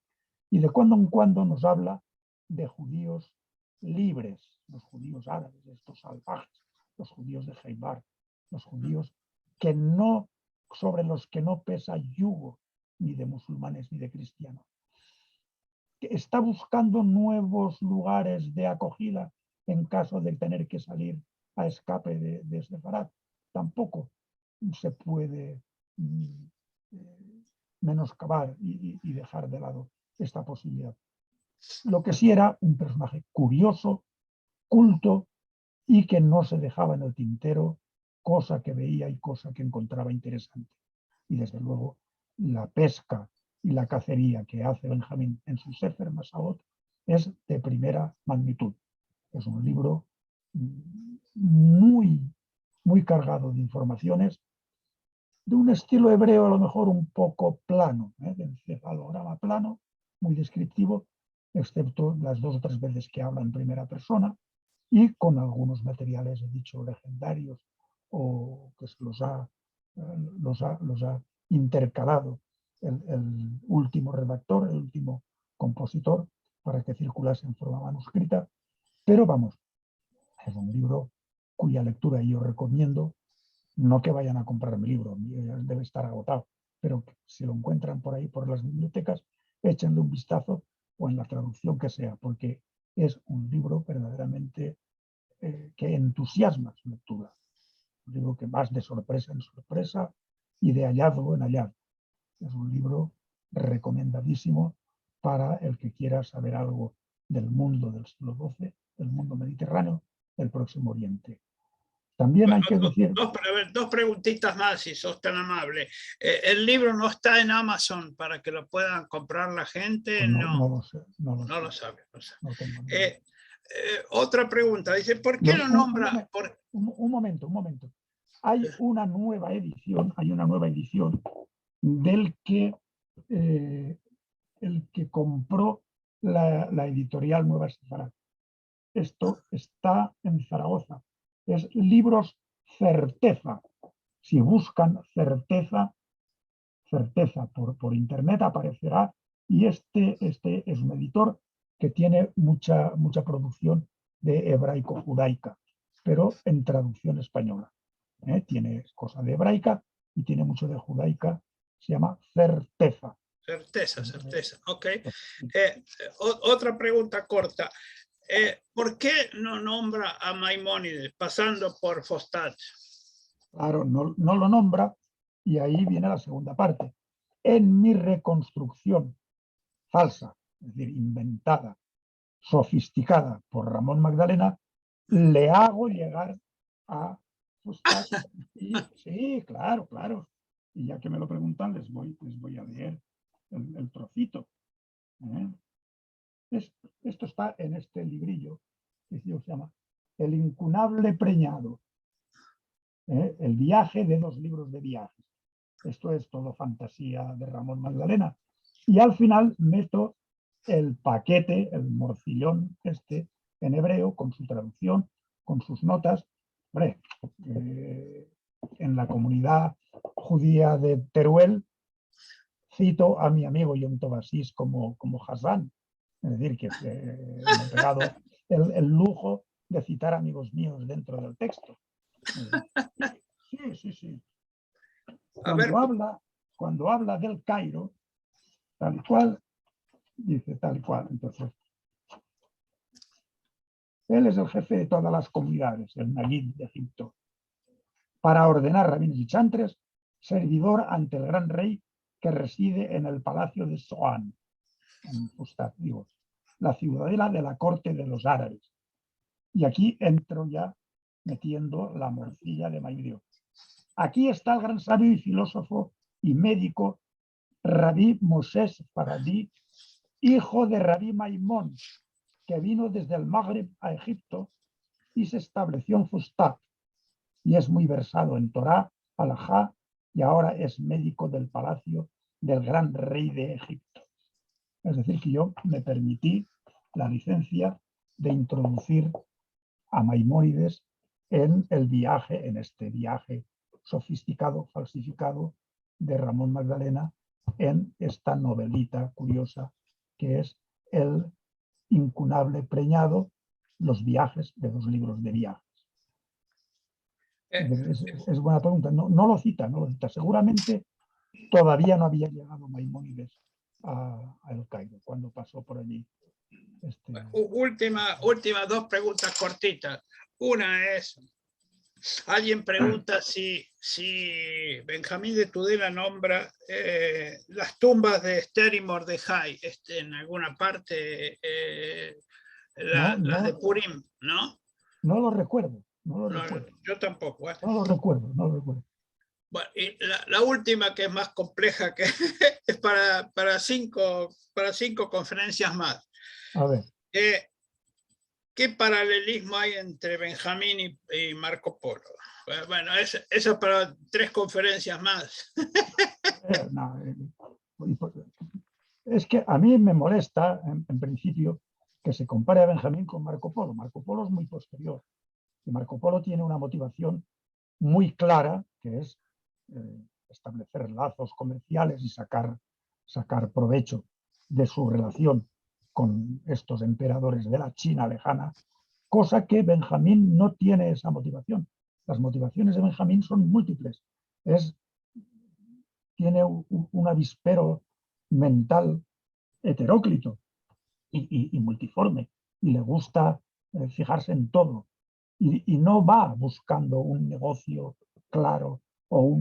S3: y de cuando en cuando nos habla de judíos libres, los judíos árabes, estos salvajes, los judíos de Jaibar, los judíos que no, sobre los que no pesa yugo ni de musulmanes ni de cristianos. Que está buscando nuevos lugares de acogida en caso de tener que salir a escape de Sefarad. Tampoco se puede menoscabar y dejar de lado esta posibilidad. Lo que sí era un personaje curioso, culto y que no se dejaba en el tintero cosa que veía y cosa que encontraba interesante. Y desde luego la pesca y la cacería que hace Benjamín en su Sefer Masaot es de primera magnitud. Es un libro muy cargado de informaciones, de un estilo hebreo a lo mejor un poco plano, de encefalograma plano, muy descriptivo, excepto las 2 o 3 veces que habla en primera persona, y con algunos materiales, he dicho, legendarios, o que se los ha intercalado el último redactor, el último compositor, para que circulase en forma manuscrita. Pero vamos, es un libro cuya lectura yo recomiendo No que vayan a comprar mi libro, debe estar agotado, pero si lo encuentran por ahí, por las bibliotecas, échenle un vistazo o en la traducción que sea, porque es un libro verdaderamente que entusiasma su lectura. Un libro que vas de sorpresa en sorpresa y de hallazgo en hallazgo. Es un libro recomendadísimo para el que quiera saber algo del mundo del siglo XII, del mundo mediterráneo, del Próximo Oriente. También hay que decir...
S2: Dos preguntitas más, si sos tan amable. ¿El libro no está en Amazon para que lo puedan comprar la gente?
S3: Pues no lo sé.
S2: No lo sabe.
S3: No tengo
S2: otra pregunta, dice, ¿por qué lo nombra?
S3: Un momento. Hay una nueva edición del que el que compró la editorial Nueva Sefarad. Esto está en Zaragoza. Es Libros Certeza. Si buscan certeza por internet aparecerá, y este es un editor que tiene mucha producción de hebraico-judaica, pero en traducción española. Tiene cosa de hebraica y tiene mucho de judaica, se llama Certeza.
S2: Certeza, ok. Otra pregunta corta. ¿Por qué no nombra a Maimónides pasando por Fostat?
S3: Claro, no lo nombra, y ahí viene la segunda parte. En mi reconstrucción falsa, es decir, inventada, sofisticada por Ramón Magdalena, le hago llegar a Fostat. Sí, claro. Y ya que me lo preguntan, les voy a leer el trocito. Esto está en este librillo que se llama El incunable preñado. El viaje de 2 libros de viajes. Esto es todo fantasía de Ramón Magdalena. Y al final meto el paquete, el morcillón en hebreo, con su traducción, con sus notas. Hombre, en la comunidad judía de Teruel cito a mi amigo Yom Tov Asís como Hassan. Es decir, que me he pegado el lujo de citar amigos míos dentro del texto. Sí. Cuando habla del Cairo, tal y cual, dice tal y cual. Entonces, él es el jefe de todas las comunidades, el Nagib de Egipto. Para ordenar rabinos y chantres, servidor ante el gran rey que reside en el palacio de Soán, en Fustat, digo, la ciudadela de la corte de los árabes. Y aquí entro ya metiendo la morcilla de Maimonides. Aquí está el gran sabio y filósofo y médico Rabí Moshe Faradí, hijo de Rabí Maimón, que vino desde el Magreb a Egipto y se estableció en Fustat, y es muy versado en Torá, Alajá, y ahora es médico del palacio del gran rey de Egipto. Es decir, que yo me permití la licencia de introducir a Maimónides en este viaje sofisticado, falsificado de Ramón Magdalena, en esta novelita curiosa que es El incunable preñado, los viajes de 2 libros de viajes. Es buena pregunta. No lo cita. Seguramente todavía no había llegado Maimónides a El Cairo cuando pasó por allí.
S2: Última 2 preguntas cortitas. Una es, alguien pregunta si Benjamín de Tudela nombra las tumbas de Esther y Mordejai en alguna parte, las de Purim, ¿no?
S3: No lo recuerdo.
S2: Yo tampoco.
S3: No lo recuerdo.
S2: Bueno, y la última, que es más compleja, que es para cinco conferencias más.
S3: A ver.
S2: ¿Qué paralelismo hay entre Benjamín y Marco Polo? Bueno, eso para 3 conferencias más.
S3: Es que a mí me molesta, en principio, que se compare a Benjamín con Marco Polo. Marco Polo es muy posterior. Y Marco Polo tiene una motivación muy clara, que es establecer lazos comerciales y sacar provecho de su relación con estos emperadores de la China lejana, cosa que Benjamín no tiene esa motivación. Las motivaciones de Benjamín son múltiples. Tiene un avispero mental heteróclito y multiforme, y le gusta fijarse en todo, y no va buscando un negocio claro o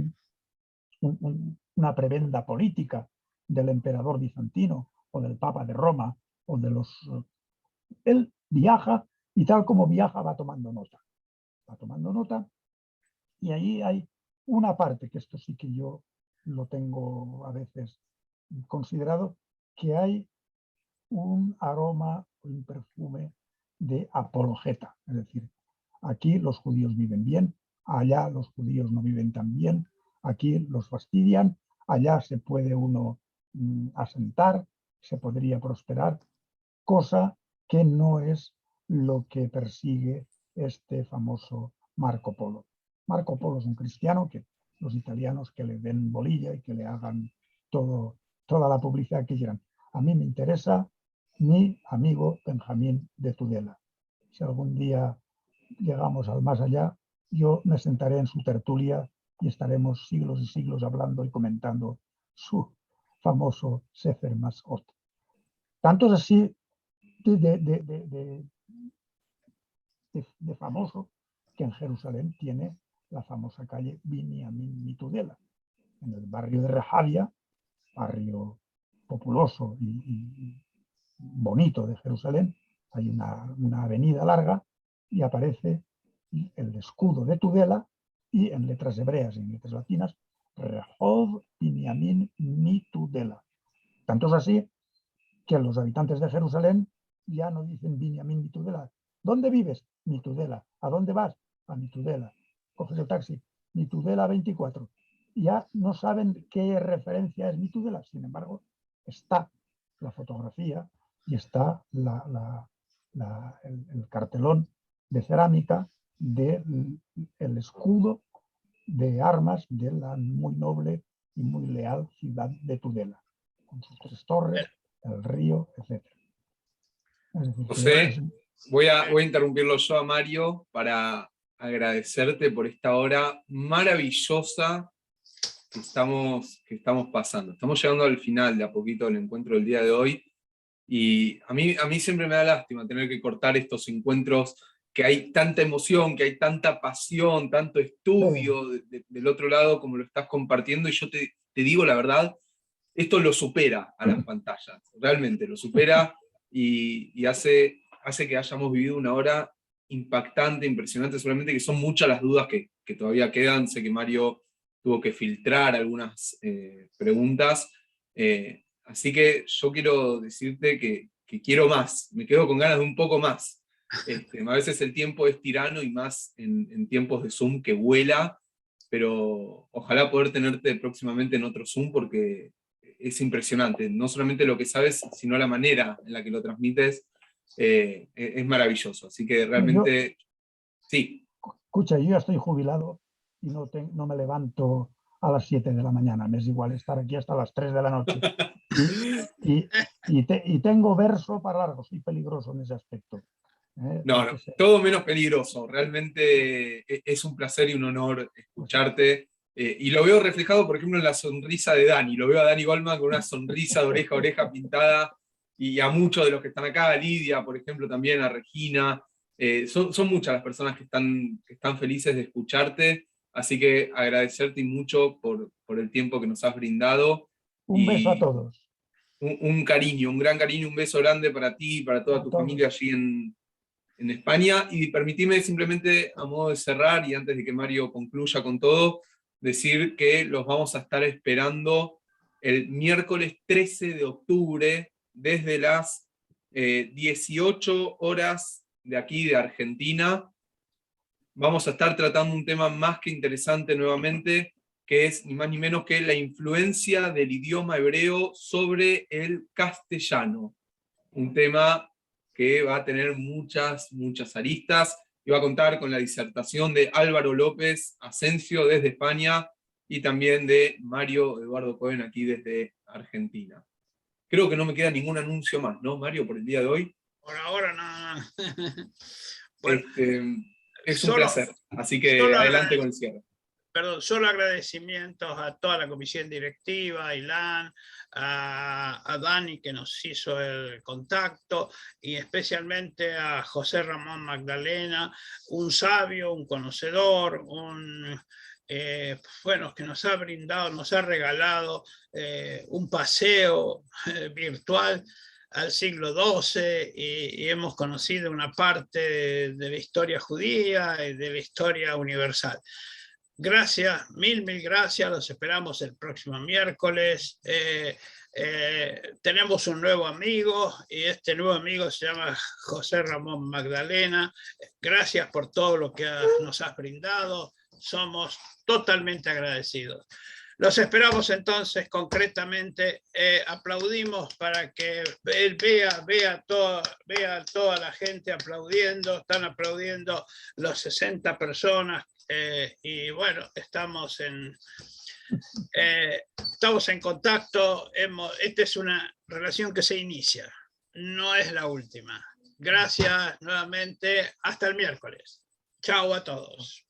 S3: una prebenda política del emperador bizantino o del papa de Roma o de los... Él viaja y tal como viaja va tomando nota. Va tomando nota y ahí hay una parte, que esto sí que yo lo tengo a veces considerado, que hay un aroma, un perfume de apologeta. Es decir, aquí los judíos viven bien, allá los judíos no viven tan bien, aquí los fastidian, allá se puede uno asentar, se podría prosperar, cosa que no es lo que persigue este famoso Marco Polo. Marco Polo es un cristiano que los italianos que le den bolilla y que le hagan toda la publicidad que quieran. A mí me interesa mi amigo Benjamín de Tudela. Si algún día llegamos al más allá, yo me sentaré en su tertulia y estaremos siglos y siglos hablando y comentando su famoso Sefer Masot. Tanto es así de famoso que en Jerusalén tiene la famosa calle Binyamin Mitudela. En el barrio de Rehavia, barrio populoso y bonito de Jerusalén, hay una avenida larga y aparece el escudo de Tudela y en letras hebreas y en letras latinas, Rehov Binyamin Mitudela. Tanto es así que los habitantes de Jerusalén ya no dicen Binyamin Mitudela. ¿Dónde vives? Mitudela. ¿A dónde vas? A Mitudela. Coges el taxi. Mitudela 24. Ya no saben qué referencia es Mitudela. Sin embargo, está la fotografía y está el cartelón de cerámica del escudo de armas de la muy noble y muy leal ciudad de Tudela, con sus 3 torres, el río, etc.
S1: José, voy a interrumpirlo yo a Mario para agradecerte por esta hora maravillosa que estamos pasando. Estamos llegando al final de a poquito del encuentro del día de hoy, y a mí siempre me da lástima tener que cortar estos encuentros que hay tanta emoción, que hay tanta pasión, tanto estudio del otro lado como lo estás compartiendo, y yo te digo la verdad, esto lo supera a las pantallas, realmente lo supera, y hace que hayamos vivido una hora impactante, impresionante, solamente que son muchas las dudas que todavía quedan. Sé que Mario tuvo que filtrar algunas preguntas, así que yo quiero decirte que quiero más, me quedo con ganas de un poco más. A veces el tiempo es tirano, y más en tiempos de Zoom que vuela, pero ojalá poder tenerte próximamente en otro Zoom, porque es impresionante, no solamente lo que sabes, sino la manera en la que lo transmites, es maravilloso, así que realmente, sí.
S3: Escucha, yo ya estoy jubilado y no me levanto a las 7 de la mañana, me es igual estar aquí hasta las 3 de la noche. Y tengo verso para largo, soy peligroso en ese aspecto.
S1: No, todo menos peligroso, realmente es un placer y un honor escucharte. Y lo veo reflejado, por ejemplo, en la sonrisa de Dani. Lo veo a Dani Goldman con una sonrisa de oreja a oreja pintada, y a muchos de los que están acá, a Lidia, por ejemplo, también a Regina. Son muchas las personas que están felices de escucharte, así que agradecerte mucho por el tiempo que nos has brindado.
S3: Un beso a todos.
S1: Un cariño, un gran cariño, un beso grande para ti y para toda tu familia allí en España. Y permitime simplemente, a modo de cerrar, y antes de que Mario concluya con todo, decir que los vamos a estar esperando el miércoles 13 de octubre, desde las 18 horas de aquí de Argentina. Vamos a estar tratando un tema más que interesante nuevamente, que es ni más ni menos que la influencia del idioma hebreo sobre el castellano. Un tema que va a tener muchas aristas, y va a contar con la disertación de Álvaro López Asensio desde España, y también de Mario Eduardo Cohen aquí desde Argentina. Creo que no me queda ningún anuncio más, ¿no, Mario, por el día de hoy?
S2: Por ahora nada más.
S1: Bueno. Es un placer. Así que adelante con el cierre.
S2: Perdón, solo agradecimientos a toda la comisión directiva, a Ilan, a Dani que nos hizo el contacto, y especialmente a José Ramón Magdalena, un sabio, un conocedor, bueno, que nos ha brindado, nos ha regalado un paseo virtual al siglo XII, y hemos conocido una parte de la historia judía y de la historia universal. Gracias, mil gracias, los esperamos el próximo miércoles. Tenemos un nuevo amigo, y este nuevo amigo se llama José Ramón Magdalena. Gracias por todo lo que nos has brindado, somos totalmente agradecidos. Los esperamos entonces concretamente, aplaudimos para que él vea toda la gente aplaudiendo, están aplaudiendo los 60 personas. Y bueno, estamos en contacto. Esta es una relación que se inicia, no es la última. Gracias nuevamente, hasta el miércoles. Chao a todos.